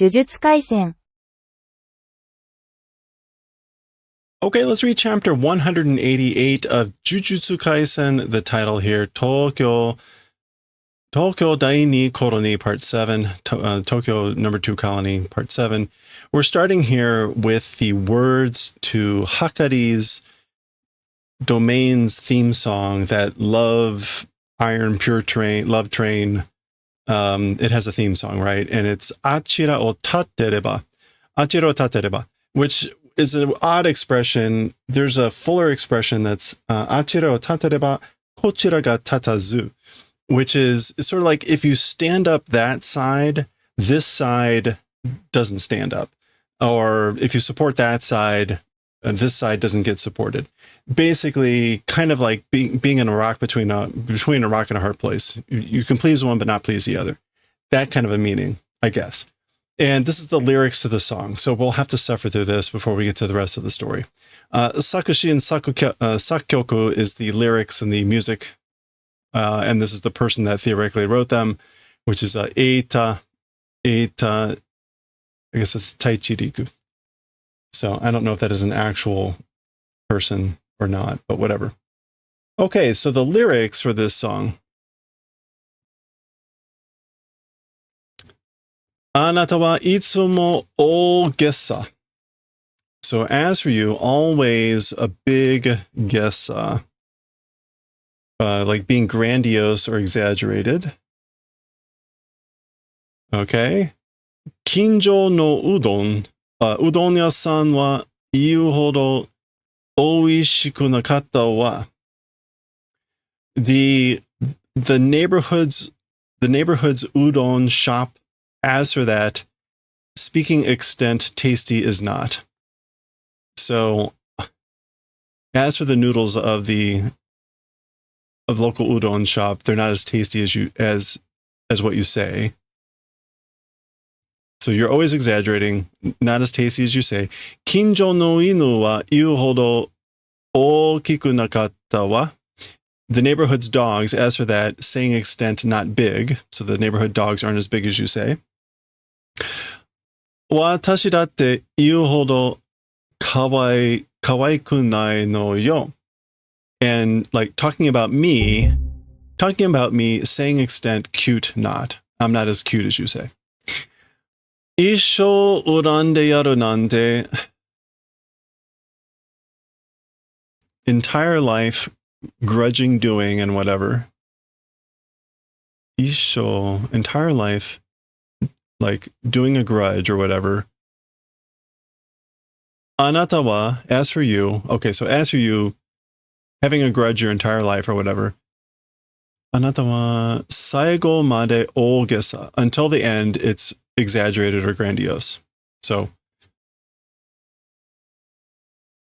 呪術廻戦 Okay, let's read chapter 188 of Jujutsu Kaisen. The title here, Tokyo Dai ni Colony, Part 7, Tokyo number 2 Colony, Part 7. We're starting here with the words to Hakari's Domain's theme song, that Love Train. It has a theme song, right? And it's Achira o tatereba, which is an odd expression. There's a fuller expression that's Achira o tatereba, kochira ga tatazu, which is sort of like if you stand up that side, this side doesn't stand up. Or if you support that side, this side doesn't get supported. Basically, kind of like being in a rock between a rock and a hard place. You can please one, but not please the other. That kind of a meaning, I guess. And this is the lyrics to the song, so we'll have to suffer through this before we get to the rest of the story. Sakushi and Sakkyoku is the lyrics and the music, and this is the person that theoretically wrote them, which is Eita, I guess that's Taichiriku. So I don't know if that is an actual person or not, but whatever. Okay, so the lyrics for this song. Anata wa itsumo ogessa. So as for you, always a big gessa. Like being grandiose or exaggerated. Okay. Kinjo no udon. Udon yasan wa iu hodo oishiku nakatta wa. The neighborhood's udon shop, as for that, speaking extent, tasty is not. So, as for the noodles of local udon shop, they're not as tasty as what you say. So you're always exaggerating, not as tasty as you say. Kinjo no inu wa iu hodo okiku nakatta wa. The neighborhood's dogs, as for that, saying extent, not big. So the neighborhood dogs aren't as big as you say. Watashi datte iu hodo kawaiku nai no yo. And like talking about me, saying extent, cute not. I'm not as cute as you say. Isho urande yaru nande. Entire life grudging doing and whatever. Isho, entire life, like doing a grudge or whatever. Anata wa, as for you, okay, so as for you, having a grudge your entire life or whatever. Anata wa saigo made ogesa. Until the end, it's exaggerated or grandiose. So,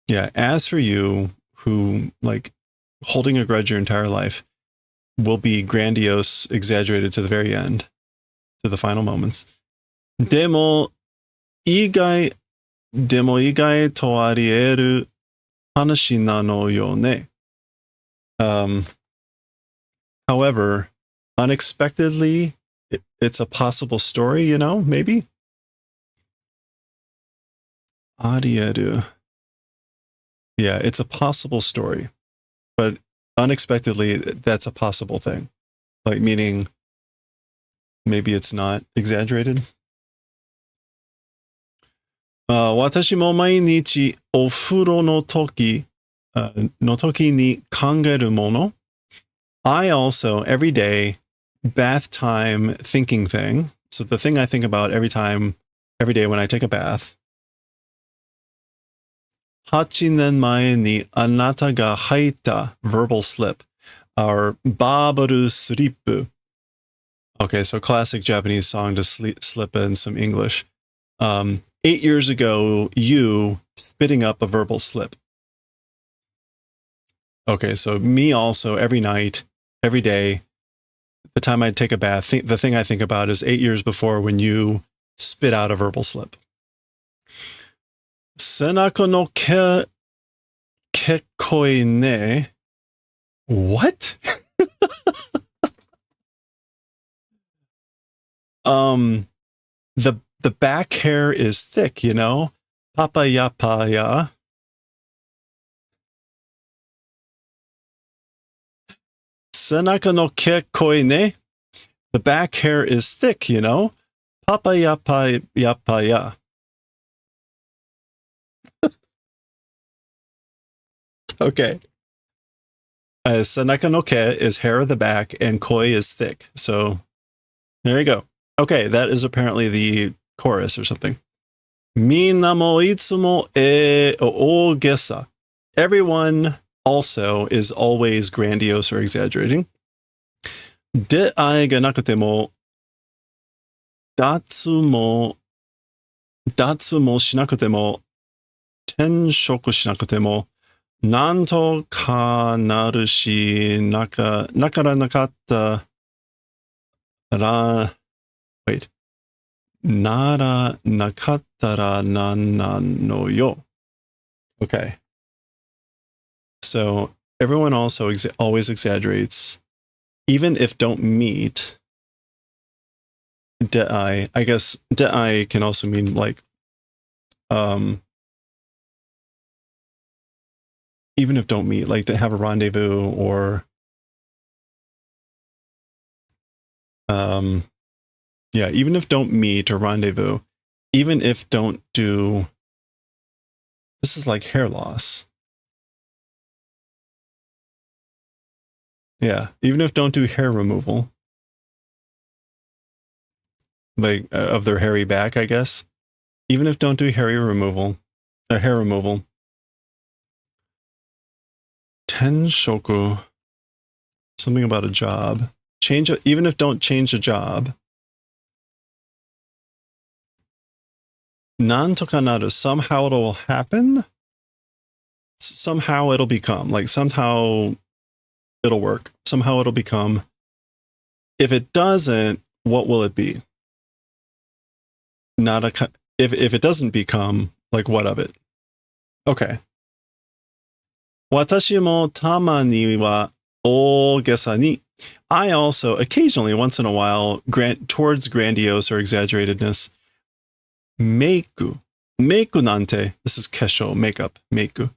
yeah, as for you, who like holding a grudge your entire life, will be grandiose, exaggerated to the very end, to the final moments. Demo igai to arieru hanashi nano yo ne. However, unexpectedly, it's a possible story, you know, maybe? Arieru. Yeah, it's a possible story. But unexpectedly, that's a possible thing. Like, meaning maybe it's not exaggerated. Watashi mo mainichi ofuro no toki ni kangeru mono. I also, every day, bath time thinking thing. So the thing I think about every day when I take a bath. 8年前にあなたが履いた verbal slip, our babaru slip. Okay, so classic Japanese song to slip in some English. 8 years ago, you spitting up a verbal slip. Okay, so me also every night, every day, the time I take a bath, the thing I think about is 8 years before when you spit out a verbal slip. Senako no kekoi ne. What? the back hair is thick, you know? Papaya. Senaka no ke koi ne. The back hair is thick, you know? Papaya. Okay. Senaka no ke is hair of the back, and koi is thick. So there you go. Okay, that is apparently the chorus or something. Minna mo itsumo e oogesa. Everyone also is always grandiose or exaggerating. De ai ga nakute mo datsu mo shinakute mo tenshoku shinakute mo nanto ka naru shi nakara nakatta ra wait nara nakattara nan no yo. Okay. So everyone also always exaggerates, even if don't meet. De'ai, I guess de'ai can also mean like, even if don't meet, like to have a rendezvous or, yeah, even if don't meet or rendezvous, even if don't do, this is like hair loss. Yeah, even if don't do hair removal, like of their hairy back, I guess. Even if don't do hair removal. Tenshoku, something about a job. Even if don't change a job. Nantoka naru, somehow it'll happen. Somehow it'll become, like somehow it'll work. Somehow it'll become. If it doesn't, what will it be? If it doesn't become, like what of it? Okay. Watashi mo tama ni wa oogesa ni. I also, occasionally, once in a while, towards grandiose or exaggeratedness, meiku. Meiku nante. This is kesho, makeup, meiku.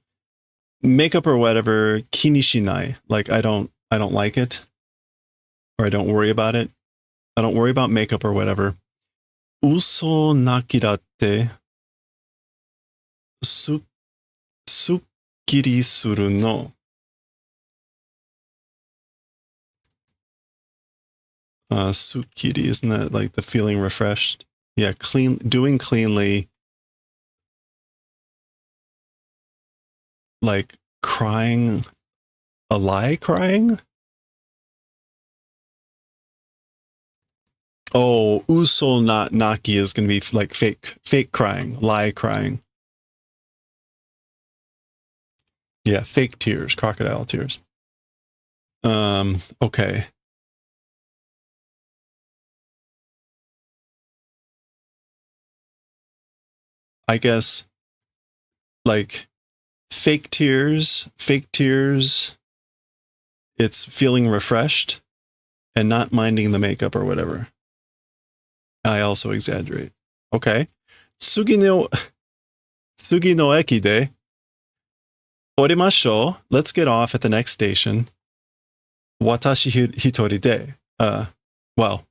Makeup or whatever, kini shinai. Like I don't like it. Or I don't worry about it. I don't worry about makeup or whatever. Uso nakiratte sukkiri suru no. Sukkiri, isn't that like the feeling refreshed? Yeah, doing cleanly. Like crying, a lie crying? Oh, uso not naki is going to be like fake crying, lie crying. Yeah, fake tears, crocodile tears. Okay. I guess like fake tears, it's feeling refreshed and not minding the makeup or whatever. I also exaggerate. Okay. Tsugi no eki de orimashou. Let's get off at the next station. Watashi hitori de. Well,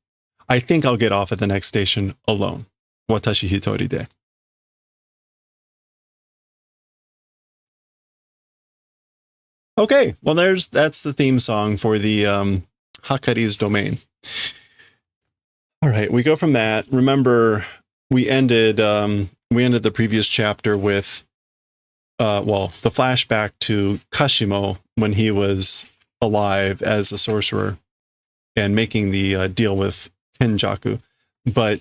I think I'll get off at the next station alone. Watashi hitori de. Okay, well that's the theme song for the Hakari's Domain. All right, we go from that. Remember, we ended the previous chapter with the flashback to Kashimo when he was alive as a sorcerer and making the deal with Kenjaku. But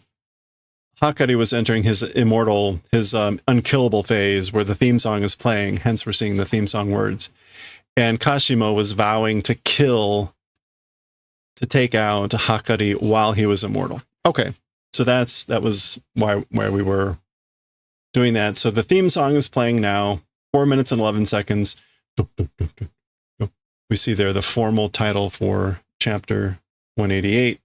Hakari was entering his unkillable phase where the theme song is playing, hence we're seeing the theme song words. And Kashimo was vowing to take out Hakari while he was immortal. Okay, so that was why we were doing that. So the theme song is playing now, 4 minutes and 11 seconds. We see there the formal title for chapter 188.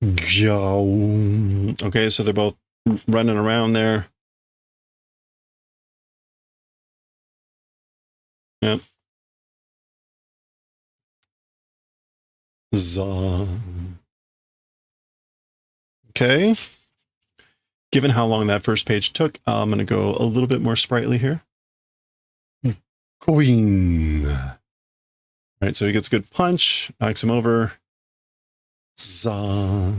Okay, so they're both running around there. Yep. Za. Okay. Given how long that first page took, I'm going to go a little bit more sprightly here. Queen. All right, so he gets a good punch, knocks him over. Za.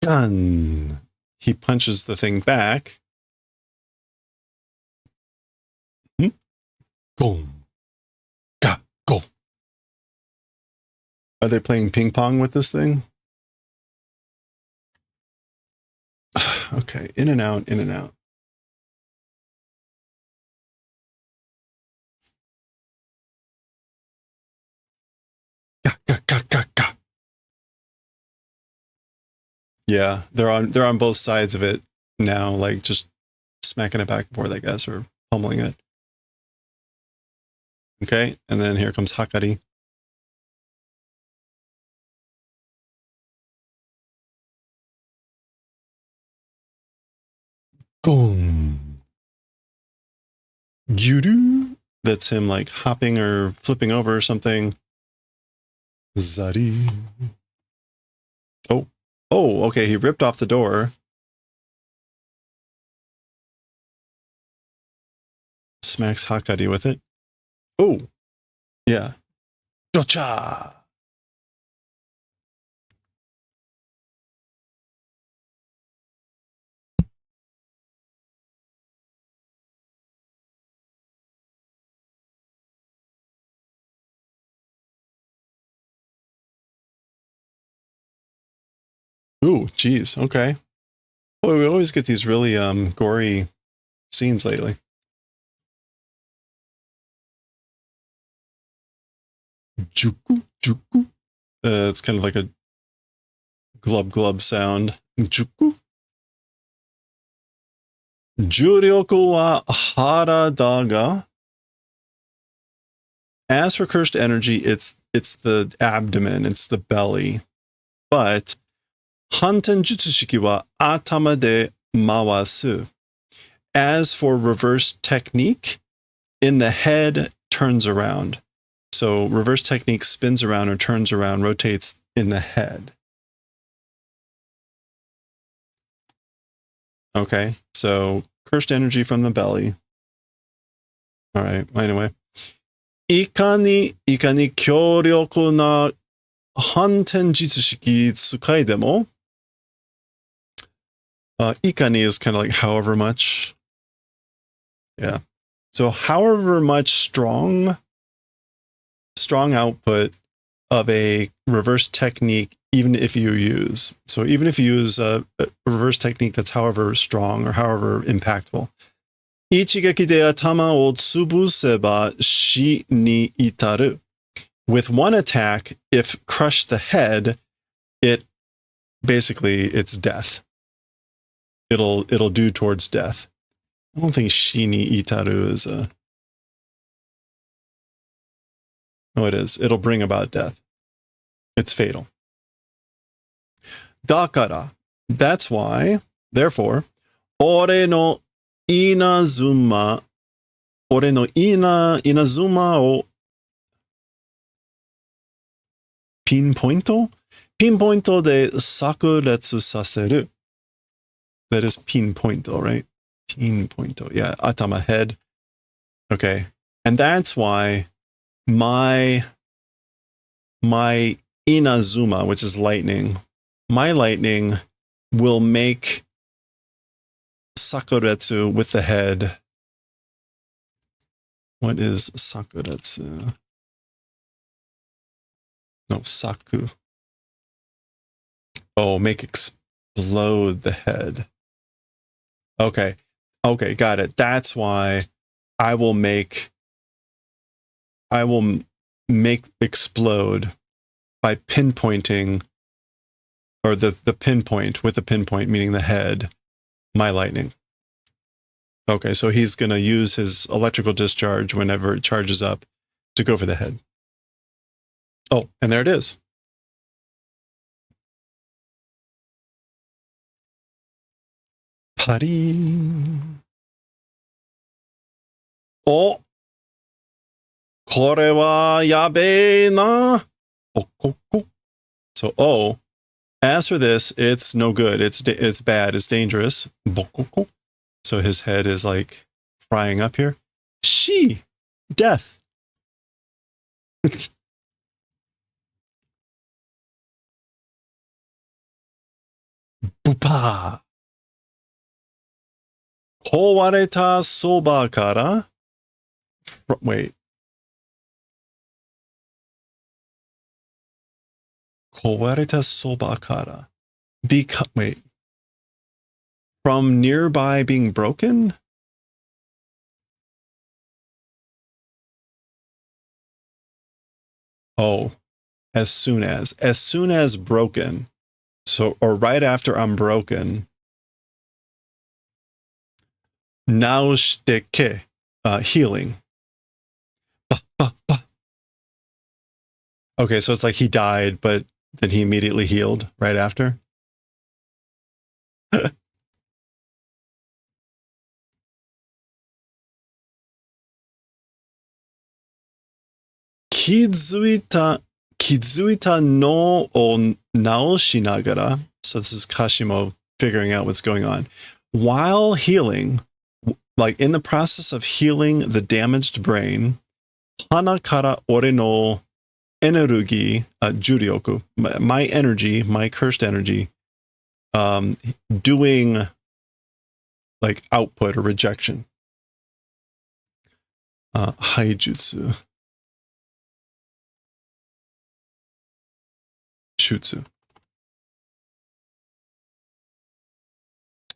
Gun. He punches the thing back. Boom. Ga. Go. Are they playing ping pong with this thing? Okay, in and out, in and out. Ga, ga, ga, ga, ga. Yeah, they're on both sides of it now, like just smacking it back and forth, I guess, or pummeling it. Okay, and then here comes Hakari. Boom. Gyuru. That's him like hopping or flipping over or something. Zari. Oh. Oh, okay, he ripped off the door. Smacks Hakari with it. Oh. Yeah. Docha. Ooh, geez. Okay. Boy, we always get these really gory scenes lately. Juku, juku. It's kind of like a glub glub sound. Juku. Juryoku wa harada ga. As for cursed energy, it's the abdomen, it's the belly. But Hanten Jutsushiki wa atama de mawasu. As for reverse technique, in the head turns around. So reverse technique spins around or turns around, rotates in the head. Okay, so cursed energy from the belly. All right, anyway. いかに強力な反転術式使いでも ikani is kind of like however much. Yeah. So however much strong output of a reverse technique, even if you use. So even if you use a reverse technique that's however strong or however impactful. 一撃で頭を潰せば死に至る. With one attack, if crush the head, it's death. It'll do towards death. I don't think shi ni itaru is a... No, it is. It'll bring about death. It's fatal. Dakara. That's why, therefore, ore no inazuma o pinpointo de sakuretsu saseru. That is pinpointo, right? Pinpointo. Yeah, atama, head. Okay. And that's why my inazuma, which is lightning, my lightning will make sakuretsu with the head. What is sakuretsu? No, saku. Oh, make explode the head. Okay. Okay, got it. That's why I will make explode by pinpointing, or the pinpoint, with the pinpoint, meaning the head, my lightning. Okay, so he's going to use his electrical discharge whenever it charges up to go for the head. Oh, and there it is. Pari. Oh, これはやべえな. So, oh, as for this, it's no good. It's bad. It's dangerous. So his head is like frying up here. She, death. Bupa. 壊れたそばから wait. 壊れたそばから wait. From nearby being broken? Oh, as soon as broken. So, or right after I'm broken. Naoshiteke, healing. Okay, so it's like he died, but then he immediately healed right after. Kizuita no o naoshinagara. So this is Kashimo figuring out what's going on. While healing, like in the process of healing the damaged brain, hana kara ore no energy, juryoku, my energy, my cursed energy, doing like output or rejection. Haijutsu. Shutsu.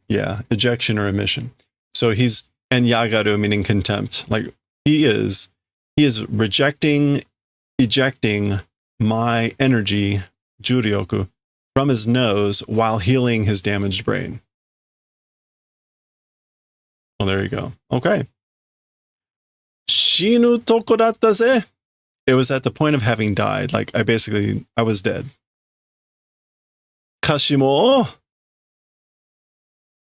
Yeah, ejection or emission. So he's, and yagaru meaning contempt. Like he is ejecting my energy, juryoku, from his nose while healing his damaged brain. Well, there you go. Okay. Shinu toko datta ze. It was at the point of having died. Like I was dead. Kashimo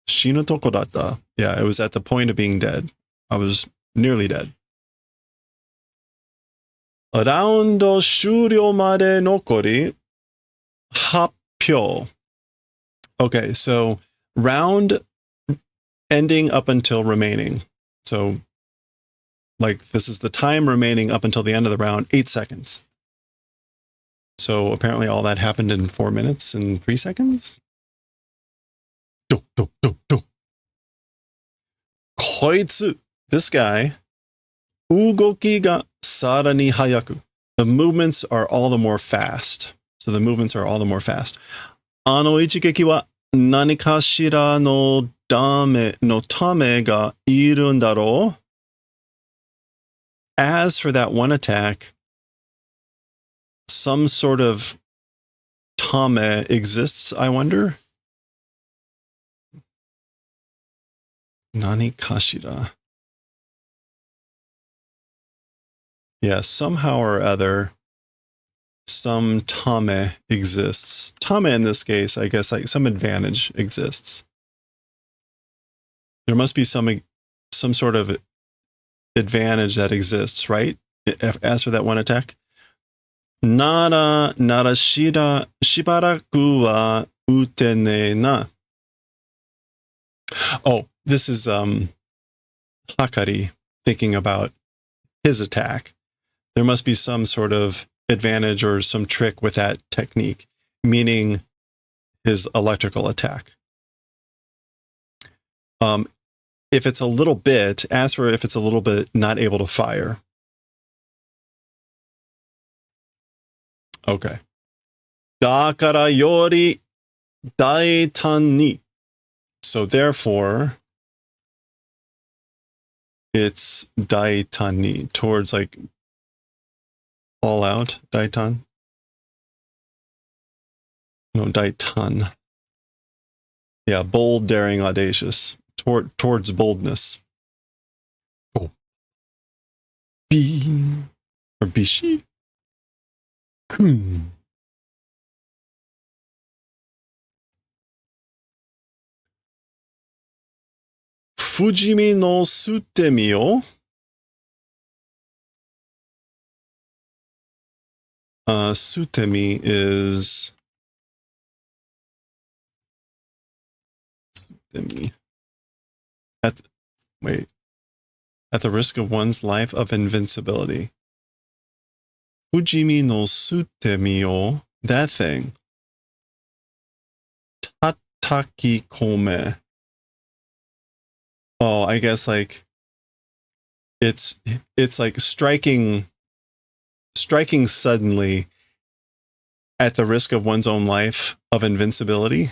shinu toko datta. Yeah, it was at the point of being dead. I was nearly dead. Round shuryo made nokori happyo. Okay, so round ending up until remaining. So like this is the time remaining up until the end of the round, 8 seconds. So apparently all that happened in 4 minutes and 3 seconds. Koitsu, this guy, ugoki ga sara ni hayaku. The movements are all the more fast. So the movements are all the more fast. Ano ichigeki wa nanikashira no tame ga irun daro. As for that one attack, some sort of tame exists, I wonder. Nani kashira. Yeah, somehow or other, some tame exists. Tame in this case, I guess, like some advantage exists. There must be some sort of advantage that exists, right? As for that one attack. Nara shibaraku wa utene na. Oh, this is Hakari thinking about his attack. There must be some sort of advantage or some trick with that technique, meaning his electrical attack. If it's a little bit, ask for if it's a little bit not able to fire. Okay. Dakara yori daitan ni. So therefore, it's daitan ni, towards like all out, daitan. No, daitan. Yeah, bold, daring, audacious. Towards boldness. Oh. Bi or bishi. Fujimi no sutemi o. Sutemi is sutemi. Wait. At the risk of one's life of invincibility. Fujimi no sutemi o. That thing. Tataki kome. Oh, I guess like it's like striking suddenly at the risk of one's own life of invincibility.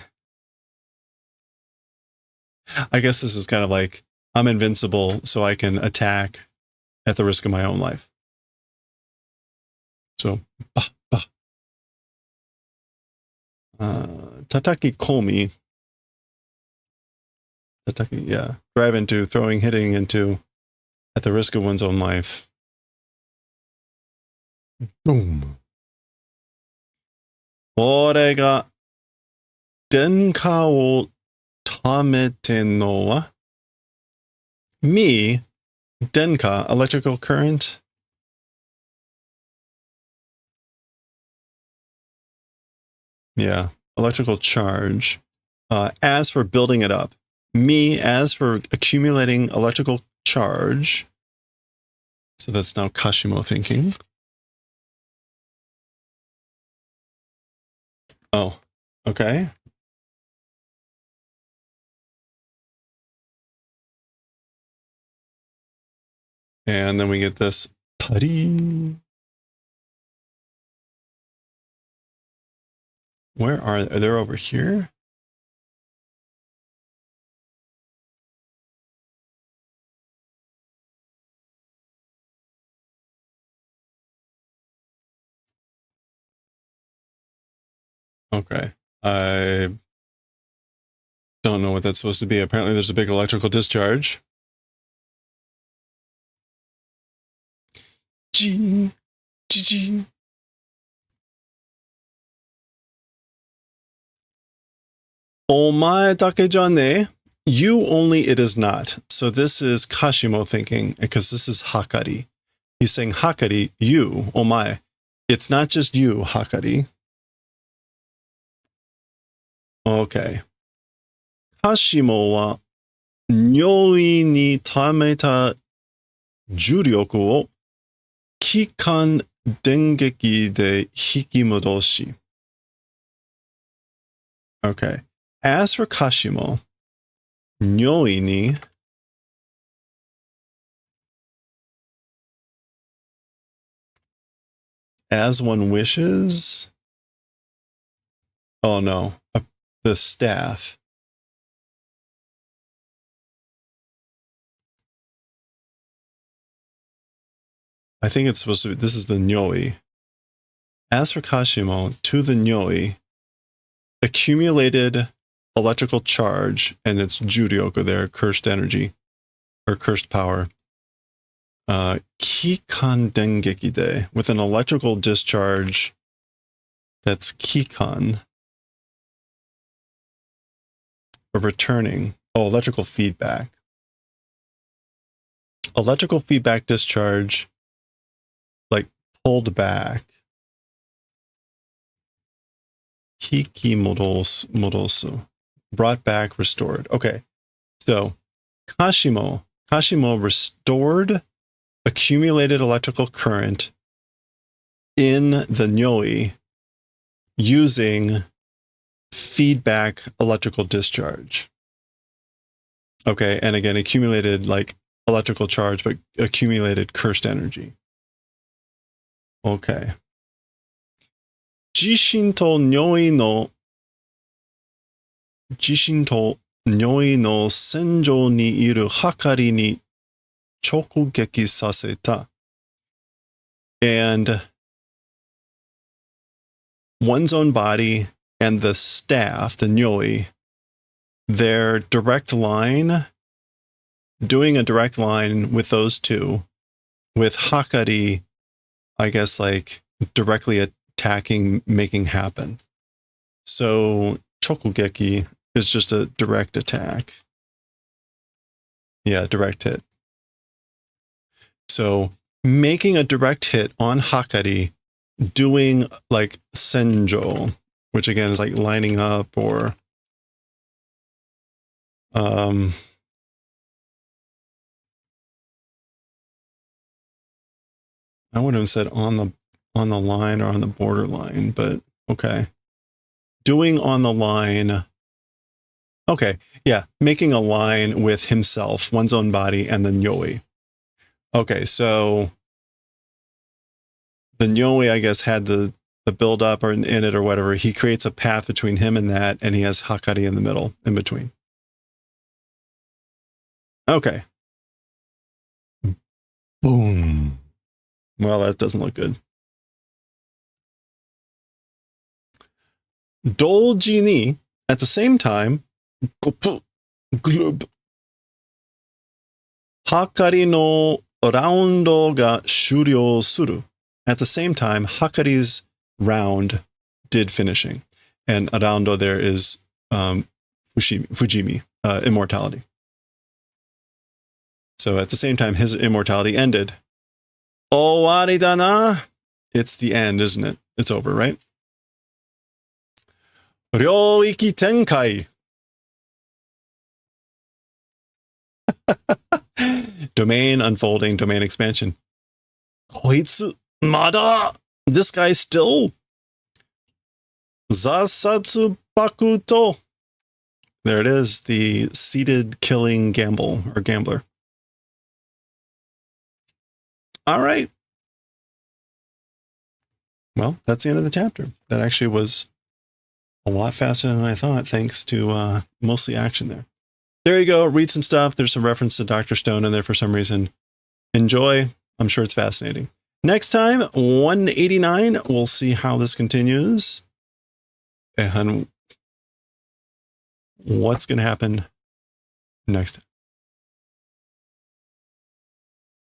I guess this is kind of like I'm invincible, so I can attack at the risk of my own life. So, tataki komi. Tataki, yeah. Drive into, throwing, hitting into, at the risk of one's own life. Boom. これが電荷を止めてんのは me, denka, electrical current. Yeah, electrical charge. As for building it up. Me, as for accumulating electrical charge. So that's now Kashimo thinking. Oh, okay. And then we get this putty. Where are they? They're over here? Okay. I don't know what that's supposed to be. Apparently there's a big electrical discharge. G. G. Omae dake ja ne. You only, it is not. So this is Kashimo thinking, because this is Hakari. He's saying, Hakari, you, omae. It's not just you, Hakari. Okay. Kashimo wa nyoi ni tameta juryoku o kikan dengeki de hikimodoshi. Okay. As for Kashimo, nyoi ni as one wishes. Oh no, the staff. I think it's supposed to be, this is the nyoi. As for Kashimo, to the nyoi, accumulated electrical charge, and it's juryoku there, cursed energy, or cursed power. Kikan dengeki de, with an electrical discharge that's kikan. Or returning. Oh, electrical feedback. Electrical feedback discharge, like pulled back. Hiki modosu. Brought back, restored. Okay. So Kashimo restored accumulated electrical current in the nyoi using feedback electrical discharge. Okay, and again, accumulated like electrical charge, but accumulated cursed energy. Okay. Jishin to nyoi no senjou ni iru Hakari ni chokugeki saseta. And one's own body and the staff, the nyoi, their direct line, doing a direct line with those two, with Hakari, I guess, like directly attacking, making happen. So chokugeki is just a direct attack. Yeah, direct hit. So making a direct hit on Hakari, doing like senjo, which again is like lining up, or I wouldn't have said on the line or on the borderline, but okay. Doing on the line. Okay, yeah, making a line with himself, one's own body, and the nyoi. Okay, so the nyoi, I guess, had the build up or in it or whatever. He creates a path between him and that, and he has Hakari in the middle, in between. Okay. Boom. Well, that doesn't look good. Dolji ni, at the same time, glub. Hakari no roundo ga shuryou suru. At the same time, Hakari's round did finishing. And roundo there is Fujimi, immortality. So at the same time, his immortality ended. Owari da na. It's the end, isn't it? It's over, right? Ryoiki tenkai. Domain unfolding, domain expansion. Koitsu mada. This guy still. Zasatsu bakuto. There it is, the seated killing gamble or gambler. All right. Well, that's the end of the chapter. That actually was a lot faster than I thought, thanks to mostly action there. There you go. Read some stuff. There's some reference to Dr. Stone in there for some reason. Enjoy. I'm sure it's fascinating. Next time, 189. We'll see how this continues. And what's going to happen next time.